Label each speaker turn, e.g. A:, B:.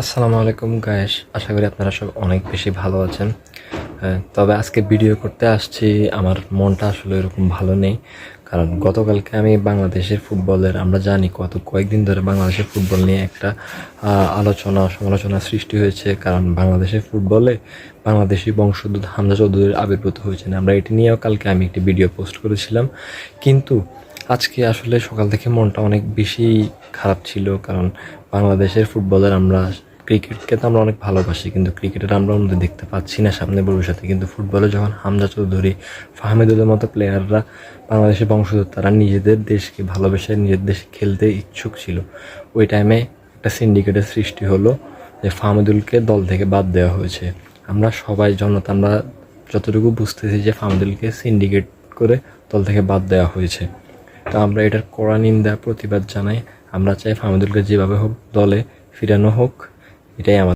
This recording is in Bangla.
A: আসসালামু আলাইকুম গায়েস, আশা করি আপনারা সব অনেক বেশি ভালো আছেন। তবে আজকে ভিডিও করতে আসছি, আমার মনটা আসলে এরকম ভালো নেই। কারণ গতকালকে আমি বাংলাদেশের ফুটবলের, আমরা জানি কয়েকদিন ধরে বাংলাদেশের ফুটবল নিয়ে একটা আলোচনা সমালোচনা সৃষ্টি হয়েছে। কারণ বাংলাদেশের ফুটবলে বাংলাদেশি বংশোদ্ভূত হামজা চৌধুরীর আবির্ভূত হয়েছেন। আমরা এটি নিয়েও কালকে আমি একটি ভিডিও পোস্ট করেছিলাম, কিন্তু আজকে আসলে সকাল থেকে মনটা অনেক বেশি খারাপ ছিল। কারণ বাংলাদেশের ফুটবলের, আমরা ক্রিকেটকে তো আমরা অনেক ভালোবাসি, কিন্তু ক্রিকেটের আমরা অন্যদের দেখতে পাচ্ছি না সামনে ভবিষ্যতে। কিন্তু ফুটবলে যখন হামজা চৌধুরী, ফাহমিদুলের মতো প্লেয়াররা, বাংলাদেশের বংশোদ্ভূত, তারা নিজেদের দেশকে ভালোবেসে নিজের দেশে খেলতে ইচ্ছুক ছিল, ওই টাইমে একটা সিন্ডিকেটের সৃষ্টি হলো যে ফাহমিদুলকে দল থেকে বাদ দেওয়া হয়েছে। আমরা সবাই জনতা, আমরা যতটুকু বুঝতেছি যে ফাহমিদুলকে সিন্ডিকেট করে দল থেকে বাদ দেওয়া হয়েছে। তো আমরা এটার কড়া নিন্দা প্রতিবাদ জানাই। আমরা চাই ফাহমিদুলকে যেভাবে হোক দলে ফিরানো হোক, এটাই আমাদের